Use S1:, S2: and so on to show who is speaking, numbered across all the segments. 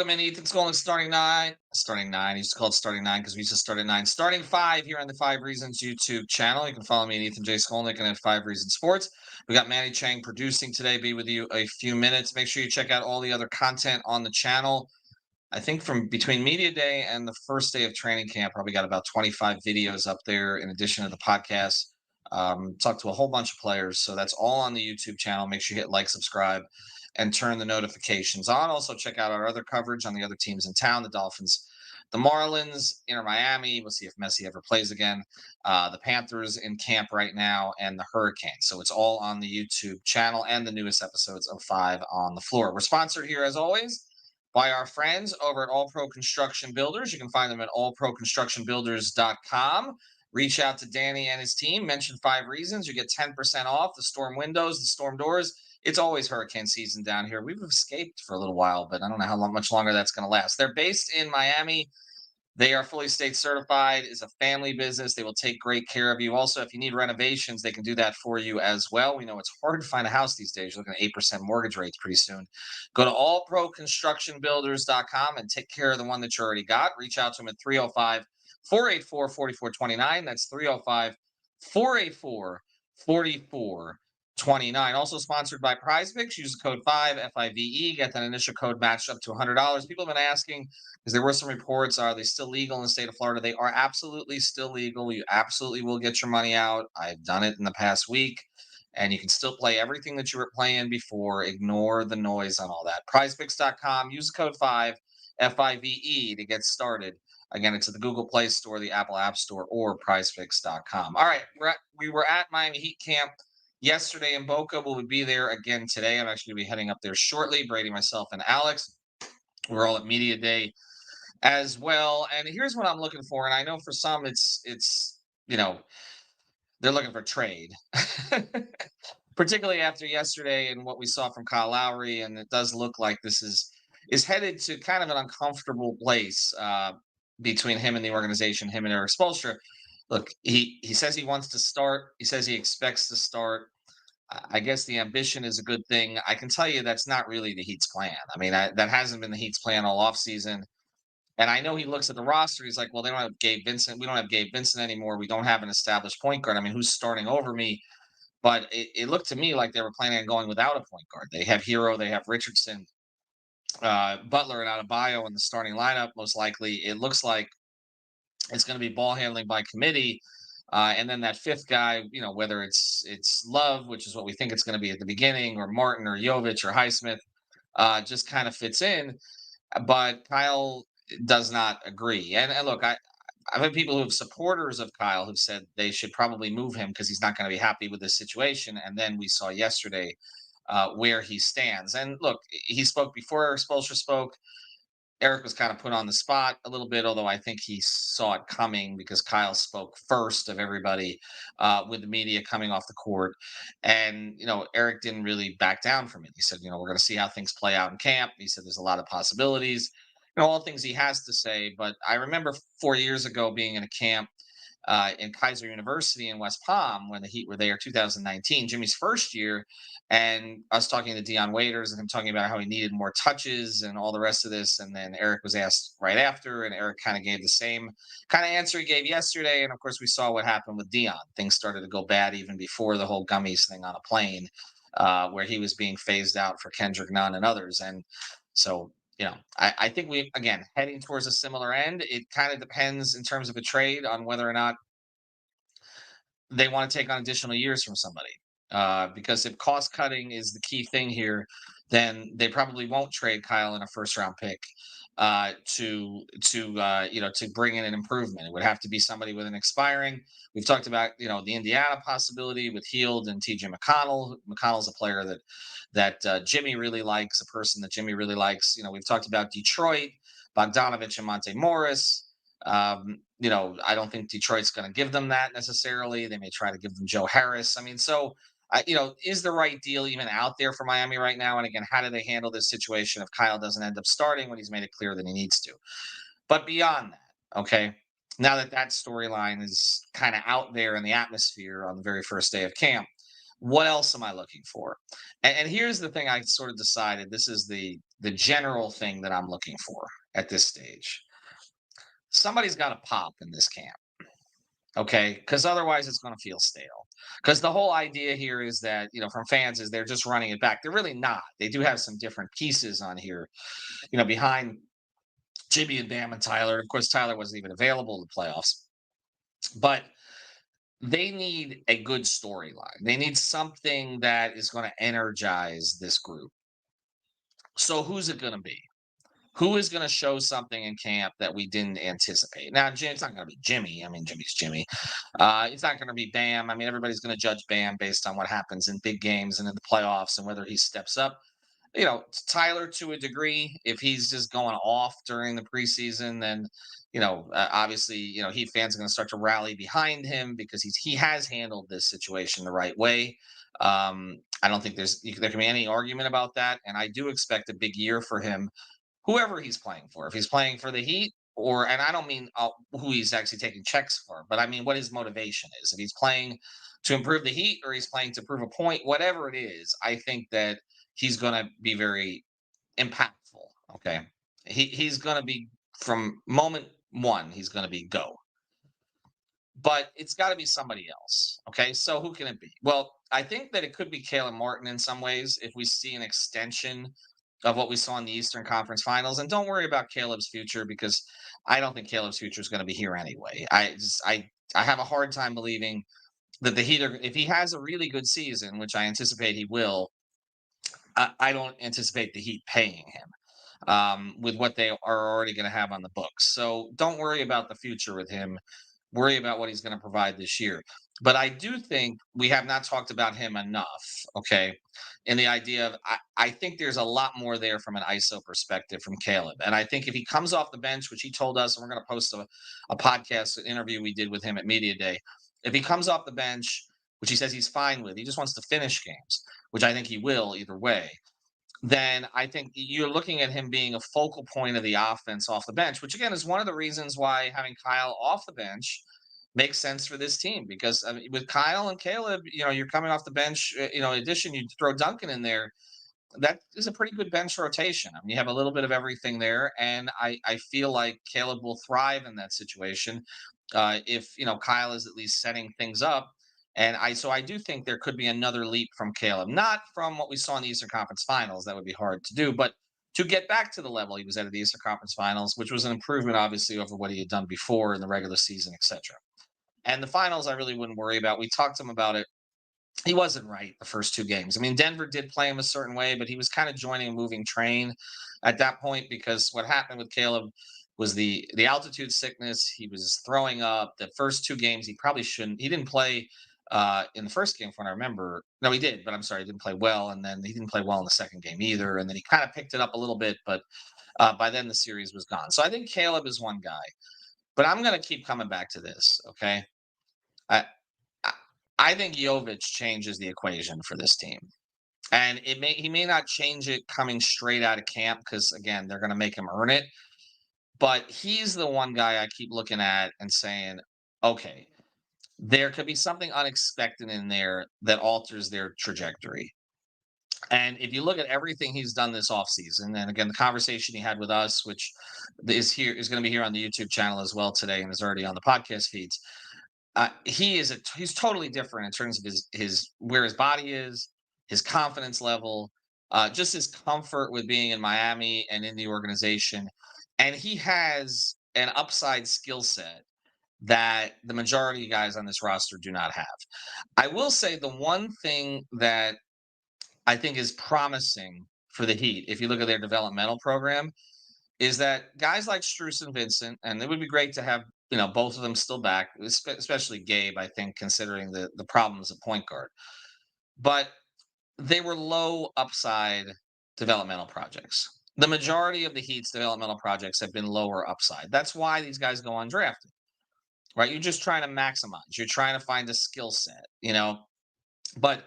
S1: Welcome in, Ethan Skolnick, starting nine. Starting nine. He used to call it starting nine because we used to start at nine. Starting five here on the Five Reasons YouTube channel. You can follow me at Ethan J. Skolnick and at Five Reasons Sports. We got Manny Chang producing today. Be with you a few minutes. Make sure you check out all the other content on the channel. I think from between Media Day and the first day of training camp, probably got about 25 videos up there in addition to the podcast. Talked to a whole bunch of players. So that's all on the YouTube channel. Make sure you hit like, subscribe, and turn the notifications on. Also, check out our other coverage on the other teams in town, the Dolphins, the Marlins, Inter Miami. We'll see if Messi ever plays again. The Panthers in camp right now, and the Hurricanes. So it's all on the YouTube channel and the newest episodes of Five on the Floor. We're sponsored here, as always, by our friends over at All Pro Construction Builders. You can find them at allproconstructionbuilders.com. Reach out to Danny and his team. Mention Five Reasons. You get 10% off the storm windows, the storm doors. It's always hurricane season down here. We've escaped for a little while, but I don't know how much longer that's going to last. They're based in Miami. They are fully state certified. It's a family business. They will take great care of you. Also, if you need renovations, they can do that for you as well. We know it's hard to find a house these days. You're looking at 8% mortgage rates pretty soon. Go to allproconstructionbuilders.com and take care of the one that you already got. Reach out to them at 305 484 4429. That's 305 484 4429. Also sponsored by PrizePicks. Use the code 5 FIVE. Get that initial code matched up to $100. People have been asking, because there were some reports, are they still legal in the state of Florida? They are absolutely still legal. You absolutely will get your money out. I've done it in the past week, and you can still play everything that you were playing before. Ignore the noise on all that. PrizePicks.com. Use the code 5 FIVE to get started. Again, it's at the Google Play Store, the Apple App Store, or PrizePicks.com. All right, we were at Miami Heat camp yesterday in Boca. We'll be there again today. I'm actually going to be heading up there shortly. Brady, myself, and Alex. We're all at Media Day as well. And here's what I'm looking for. And I know for some it's they're looking for trade. Particularly after yesterday and what we saw from Kyle Lowry. And it does look like this is headed to kind of an uncomfortable place between him and the organization, him and Eric Spoelstra. Look, he says he wants to start. He says he expects to start. I guess the ambition is a good thing. I can tell you that's not really the Heat's plan. I mean, that hasn't been the Heat's plan all offseason. And I know he looks at the roster. He's like, well, they don't have Gabe Vincent. We don't have Gabe Vincent anymore. We don't have an established point guard. I mean, who's starting over me? But it looked to me like they were planning on going without a point guard. They have Hero. They have Richardson, Butler, and Adebayo in the starting lineup. Most likely, it looks like it's going to be ball handling by committee. And then that fifth guy, whether it's Love, which is what we think it's going to be at the beginning, or Martin or Jovic or Highsmith, just kind of fits in. But Kyle does not agree. And look, I've had people who have supporters of Kyle who've said they should probably move him because he's not going to be happy with this situation. And then we saw yesterday where he stands. And look, he spoke before Eric Spoelstra spoke. Eric was kind of put on the spot a little bit, although I think he saw it coming because Kyle spoke first of everybody with the media coming off the court. And, Eric didn't really back down from it. He said, we're going to see how things play out in camp. He said there's a lot of possibilities, all things he has to say. But I remember 4 years ago being in a camp in Kaiser University in West Palm when the Heat were there, 2019, Jimmy's first year, and us talking to Dion Waiters and him talking about how he needed more touches and all the rest of this. And then Eric was asked right after, and Eric kind of gave the same kind of answer he gave yesterday. And of course, we saw what happened with Dion. Things started to go bad even before the whole gummies thing on a plane, where he was being phased out for Kendrick Nunn and others. And so I think we, again, heading towards a similar end. It kind of depends in terms of a trade on whether or not they want to take on additional years from somebody. Because if cost cutting is the key thing here, then they probably won't trade Kyle in a first round pick to bring in an improvement. It would have to be somebody with an expiring. We've talked about the Indiana possibility with Heald and T.J. McConnell. McConnell's a player that Jimmy really likes, a person that Jimmy really likes. We've talked about Detroit, Bogdanovich, and Monte Morris. I don't think Detroit's going to give them that necessarily. They may try to give them Joe Harris. I mean, so is the right deal even out there for Miami right now? And again, how do they handle this situation if Kyle doesn't end up starting when he's made it clear that he needs to? But beyond that, okay, now that storyline is kind of out there in the atmosphere on the very first day of camp, What else am I looking for? And here's the thing I sort of decided this is the general thing that I'm looking for at this stage. Somebody's got to pop in this camp. Okay, because otherwise it's going to feel stale. Because the whole idea here is that, from fans, is they're just running it back. They're really not. They do have some different pieces on here, behind Jimmy and Bam and Tyler. Of course, Tyler wasn't even available in the playoffs, but they need a good storyline. They need something that is going to energize this group. So who's it going to be? Who is going to show something in camp that we didn't anticipate? Now, it's not going to be Jimmy. I mean, Jimmy's Jimmy. It's not going to be Bam. I mean, everybody's going to judge Bam based on what happens in big games and in the playoffs and whether he steps up. Tyler to a degree, if he's just going off during the preseason, then obviously, Heat fans are going to start to rally behind him because he has handled this situation the right way. I don't think there can be any argument about that, and I do expect a big year for him, whoever he's playing for. If he's playing for the Heat, and I don't mean who he's actually taking checks for, but I mean what his motivation is. If he's playing to improve the Heat or he's playing to prove a point, whatever it is, I think that he's going to be very impactful. Okay, he's going to be from moment one. He's going to be go, but it's got to be somebody else. Okay, so who can it be? Well, I think that it could be Caleb Martin in some ways if we see an extension of what we saw in the Eastern Conference Finals. And don't worry about Caleb's future because I don't think Caleb's future is going to be here anyway. I have a hard time believing that the Heat are, if he has a really good season, which I anticipate he will. I don't anticipate the Heat paying him with what they are already going to have on the books. So don't worry about the future with him. Worry about what he's going to provide this year. But I do think we have not talked about him enough. Okay. In the idea of, I think there's a lot more there from an ISO perspective from Caleb. And I think if he comes off the bench, which he told us, and we're going to post a podcast an interview we did with him at Media Day. If he comes off the bench, which he says he's fine with, he just wants to finish games, which I think he will either way, then I think you're looking at him being a focal point of the offense off the bench, which again is one of the reasons why having Kyle off the bench makes sense for this team. Because I mean, with Kyle and Caleb, you're coming off the bench. In addition, you throw Duncan in there. That is a pretty good bench rotation. I mean, you have a little bit of everything there, and I feel like Caleb will thrive in that situation if Kyle is at least setting things up. And I do think there could be another leap from Caleb, not from what we saw in the Eastern Conference Finals. That would be hard to do, but to get back to the level he was at the Eastern Conference Finals, which was an improvement, obviously, over what he had done before in the regular season, etc. And the finals, I really wouldn't worry about. We talked to him about it. He wasn't right the first two games. I mean, Denver did play him a certain way, but he was kind of joining a moving train at that point because what happened with Caleb was the altitude sickness. He was throwing up. The first two games, he probably shouldn't. He didn't play in the first game, from what I remember. No, he did, but I'm sorry, he didn't play well. And then he didn't play well in the second game either. And then he kind of picked it up a little bit, but by then the series was gone. So I think Caleb is one guy, but I'm going to keep coming back to this. Okay. I, I I think Jovic changes the equation for this team. And he may not change it coming straight out of camp because again, they're gonna make him earn it. But he's the one guy I keep looking at and saying, okay, there could be something unexpected in there that alters their trajectory. And if you look at everything he's done this offseason, and again, the conversation he had with us, which is going to be here on the YouTube channel as well today and is already on the podcast feeds, he's totally different in terms of his where his body is, his confidence level, just his comfort with being in Miami and in the organization, and he has an upside skill set that the majority of guys on this roster do not have. I will say the one thing that I think is promising for the Heat, if you look at their developmental program, is that guys like Strus and Vincent, and it would be great to have both of them still back, especially Gabe. I think considering the problems at point guard, but they were low upside developmental projects. The majority of the Heat's developmental projects have been lower upside. That's why these guys go undrafted, right? You're just trying to maximize. You're trying to find a skill set, but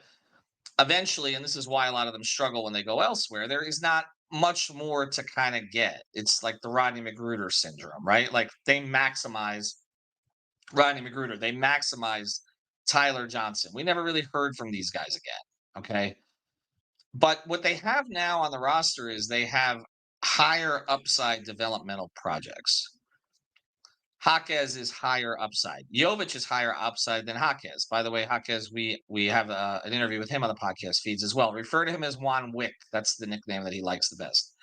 S1: eventually, and this is why a lot of them struggle when they go elsewhere, there is not much more to kind of get. It's like the Rodney McGruder syndrome, right? Like they maximize Rodney McGruder. They maximize Tyler Johnson. We never really heard from these guys again. Okay. But what they have now on the roster is they have higher upside developmental projects. Jaquez is higher upside. Jovic is higher upside than Jaquez. By the way, Jaquez, we have an interview with him on the podcast feeds as well. Refer to him as Juan Wick. That's the nickname that he likes the best.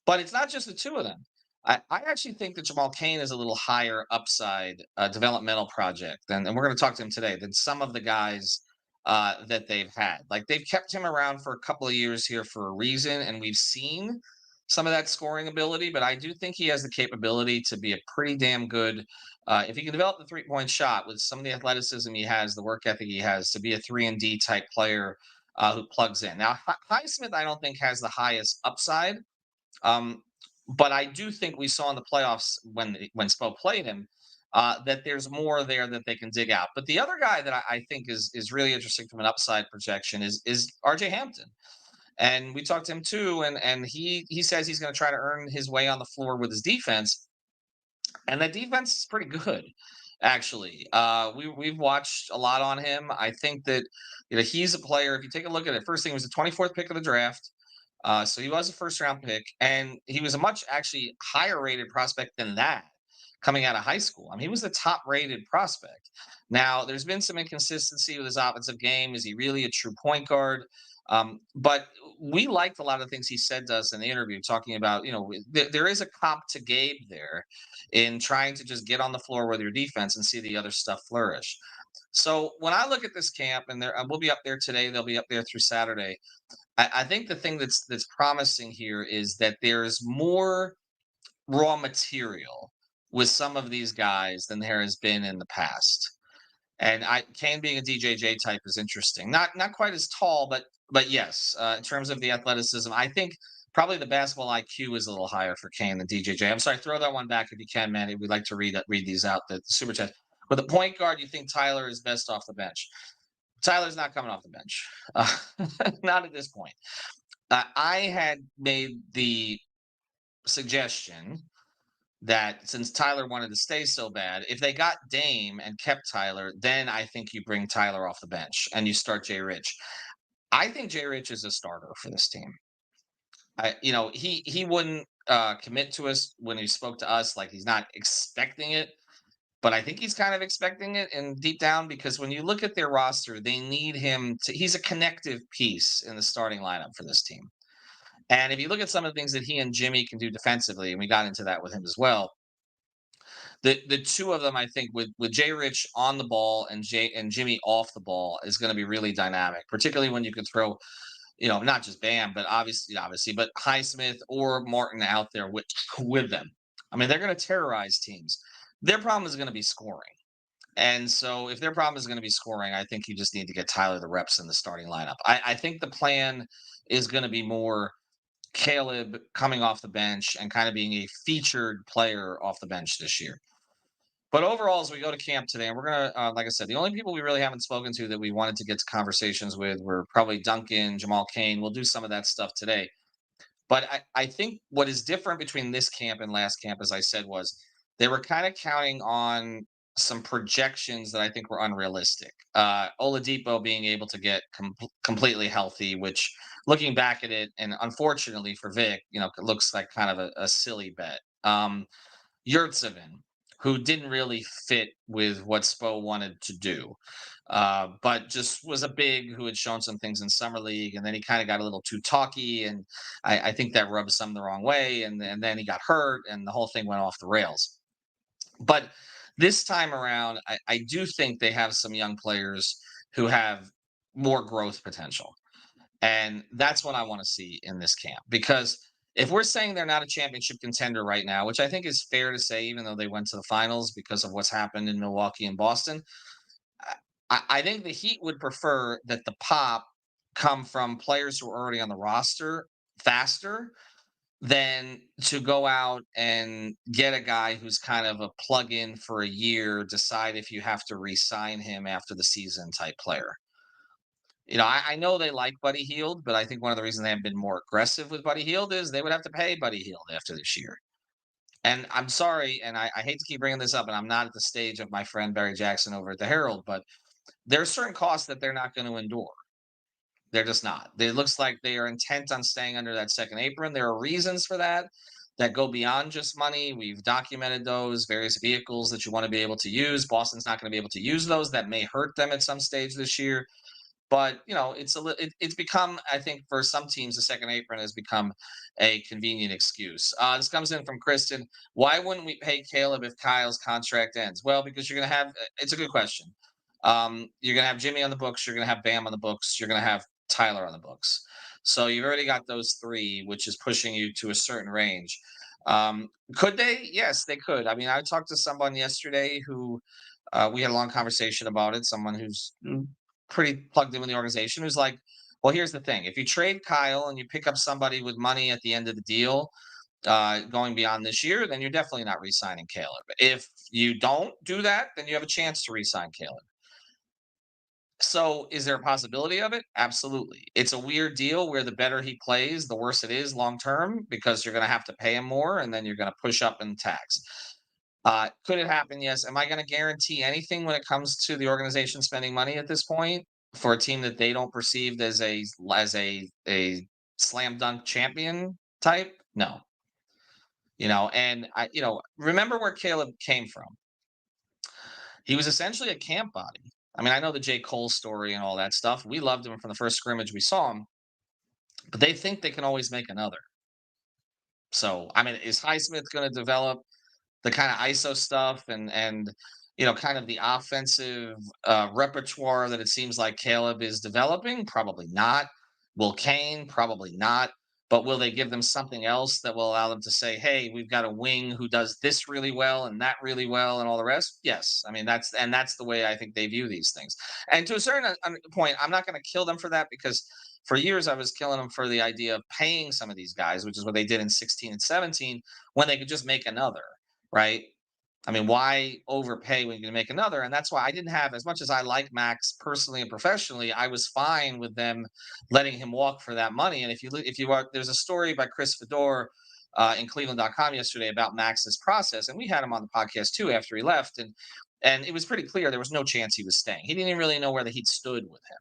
S1: But it's not just the two of them. I actually think that Jamal Cain is a little higher upside developmental project, and we're going to talk to him today, than some of the guys that they've had. Like they've kept him around for a couple of years here for a reason, and we've seen some of that scoring ability. But I do think he has the capability to be a pretty damn good. If he can develop the 3-point shot with some of the athleticism he has, the work ethic he has, to be a 3 and D type player who plugs in. Now, Highsmith, I don't think has the highest upside, um, but I do think we saw in the playoffs when Spo played him that there's more there that they can dig out. But the other guy that I think is really interesting from an upside projection is RJ Hampton. And we talked to him too, and he says he's going to try to earn his way on the floor with his defense, and that defense is pretty good, actually. We've watched a lot on him. I think that he's a player. If you take a look at it, first thing, he was the 24th pick of the draft. So he was a first round pick, and he was a much actually higher rated prospect than that coming out of high school. I mean, he was the top rated prospect. Now, there's been some inconsistency with his offensive game. Is he really a true point guard? But we liked a lot of things he said to us in the interview, talking about, there is a comp to Gabe there in trying to just get on the floor with your defense and see the other stuff flourish. So when I look at this camp, and we'll be up there today, they'll be up there through Saturday. I think the thing that's promising here is that there's more raw material with some of these guys than there has been in the past. And Kane being a DJJ type is interesting. Not quite as tall, but yes, in terms of the athleticism, I think probably the basketball IQ is a little higher for Kane than DJJ. I'm sorry, throw that one back if you can, Manny. We'd like to read these out, the super chat. With the point guard, you think Tyler is best off the bench? Tyler's not coming off the bench, not at this point. I had made the suggestion that since Tyler wanted to stay so bad, if they got Dame and kept Tyler, then I think you bring Tyler off the bench and you start Jay Rich. I think Jay Rich is a starter for this team. He wouldn't commit to us when he spoke to us, like he's not expecting it. But I think he's kind of expecting it and deep down, because when you look at their roster, they need him to, he's a connective piece in the starting lineup for this team. And if you look at some of the things that he and Jimmy can do defensively, and we got into that with him as well, the two of them, I think, with Jay Rich on the ball and Jimmy off the ball, is going to be really dynamic, particularly when you can throw, not just Bam, but obviously, but Highsmith or Martin out there with them. I mean, they're going to terrorize teams. Their problem is going to be scoring. And so if their problem is going to be scoring, I think you just need to get Tyler the reps in the starting lineup. I think the plan is going to be more Caleb coming off the bench and kind of being a featured player off the bench this year. But overall, as we go to camp today, and we're going to, like I said, the only people we really haven't spoken to that we wanted to get to conversations with were probably Duncan, Jamal Cain. We'll do some of that stuff today. But I think what is different between this camp and last camp, as I said, was they were kind of counting on some projections that I think were unrealistic. Oladipo being able to get completely healthy, which looking back at it, and unfortunately for Vic, it looks like kind of a silly bet. Yurtsevin, who didn't really fit with what Spo wanted to do, but just was a big who had shown some things in summer league, and then he kind of got a little too talky, and I think that rubbed some the wrong way, and then he got hurt, and the whole thing went off the rails. But this time around, I do think they have some young players who have more growth potential, and that's what I want to see in this camp, because if we're saying they're not a championship contender right now, which I think is fair to say, even though they went to the finals because of what's happened in Milwaukee and Boston, I think the Heat would prefer that the pop come from players who are already on the roster faster than to go out and get a guy who's kind of a plug in for a year, decide if you have to re sign him after the season type player. I know they like Buddy Hield, but I think one of the reasons they have been more aggressive with Buddy Hield is they would have to pay Buddy Hield after this year. And I'm sorry, and I hate to keep bringing this up, and I'm not at the stage of my friend Barry Jackson over at the Herald, but there are certain costs that they're not going to endure. They're just not. It looks like they are intent on staying under that second apron. There are reasons for that that go beyond just money. We've documented those various vehicles that you want to be able to use. Boston's not going to be able to use those. That may hurt them at some stage this year. But it's become, I think, for some teams, the second apron has become a convenient excuse. This comes in from Kristen. Why wouldn't we pay Caleb if Kyle's contract ends? Well, because you're going to have. It's a good question. You're going to have Jimmy on the books. You're going to have Bam on the books. You're going to have Tyler on the books. So you've already got those three, which is pushing you to a certain range. Could they? Yes, they could. I mean, I talked to someone yesterday who we had a long conversation about it. Someone who's pretty plugged in with the organization who's like, well, here's the thing. If you trade Kyle and you pick up somebody with money at the end of the deal, going beyond this year, then you're definitely not re-signing Caleb. If you don't do that, then you have a chance to re-sign Caleb. So is there a possibility of it? Absolutely. It's a weird deal where the better he plays, the worse it is long term because you're going to have to pay him more and then you're going to push up in tax. Could it happen? Yes. Am I going to guarantee anything when it comes to the organization spending money at this point for a team that they don't perceive as a slam dunk champion type? No. And remember where Caleb came from. He was essentially a camp body. I mean, I know the J. Cole story and all that stuff. We loved him from the first scrimmage we saw him, but they think they can always make another. So, I mean, is Highsmith going to develop the kind of ISO stuff and kind of the offensive repertoire that it seems like Caleb is developing? Probably not. Will Kane? Probably not. But will they give them something else that will allow them to say, hey, we've got a wing who does this really well and that really well and all the rest? Yes. I mean, that's the way I think they view these things. And to a certain point, I'm not going to kill them for that because for years I was killing them for the idea of paying some of these guys, which is what they did in 16 and 17, when they could just make another, right? I mean, why overpay when you can make another? And that's why I didn't have, as much as I like Max personally and professionally, I was fine with them letting him walk for that money. And if you are, there's a story by Chris Fedor in Cleveland.com yesterday about Max's process, and we had him on the podcast too after he left, and it was pretty clear there was no chance he was staying. He didn't even really know where the Heat stood with him,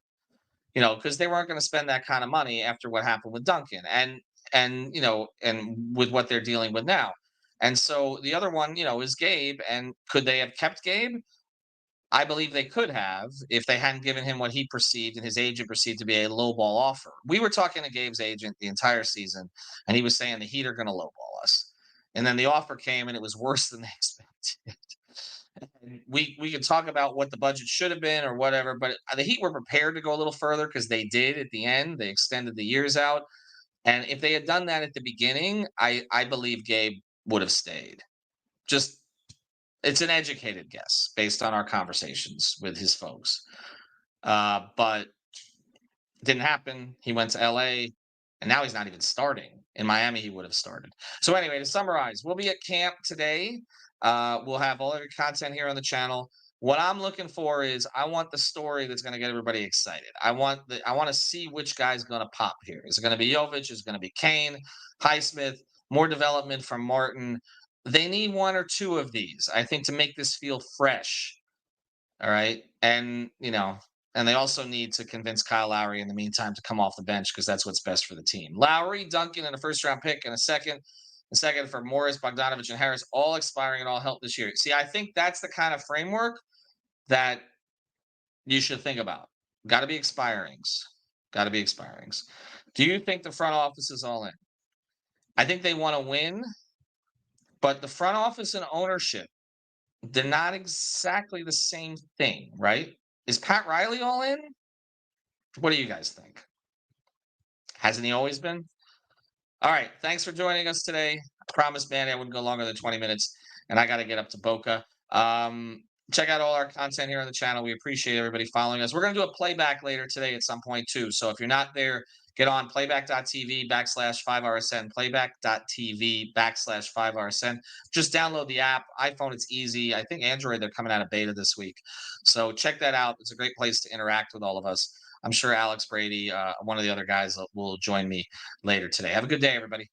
S1: because they weren't going to spend that kind of money after what happened with Duncan, and with what they're dealing with now. And so the other one, is Gabe. And could they have kept Gabe? I believe they could have if they hadn't given him what he perceived and his agent perceived to be a lowball offer. We were talking to Gabe's agent the entire season, and he was saying the Heat are going to lowball us. And then the offer came, and it was worse than they expected. And we could talk about what the budget should have been or whatever, but the Heat were prepared to go a little further because they did at the end. They extended the years out. And if they had done that at the beginning, I believe Gabe would have stayed. Just it's an educated guess based on our conversations with his folks. But it didn't happen. He went to LA and now he's not even starting. In Miami, he would have started. So anyway, to summarize, we'll be at camp today. We'll have all of your content here on the channel. What I'm looking for is I want the story that's going to get everybody excited. I want to see which guy's going to pop here. Is it going to be Jovic? Is it going to be Kane, Highsmith? More development from Martin. They need one or two of these, I think, to make this feel fresh. All right. And they also need to convince Kyle Lowry in the meantime to come off the bench because that's what's best for the team. Lowry, Duncan, and a first-round pick and a second for Morris, Bogdanovich, and Harris, all expiring and all help this year. See, I think that's the kind of framework that you should think about. Got to be expirings. Got to be expirings. Do you think the front office is all in? I think they want to win, but the front office and ownership, they're not exactly the same thing, right? Is Pat Riley all in? What do you guys think? Hasn't he always been? All right. Thanks for joining us today. I promised Manny I wouldn't go longer than 20 minutes, and I got to get up to Boca. Check out all our content here on the channel. We appreciate everybody following us. We're going to do a playback later today at some point too. So if you're not there, get on playback.tv/5RSN, playback.tv/5RSN. Just download the app. iPhone, it's easy. I think Android, they're coming out of beta this week. So check that out. It's a great place to interact with all of us. I'm sure Alex Brady, one of the other guys, will join me later today. Have a good day, everybody.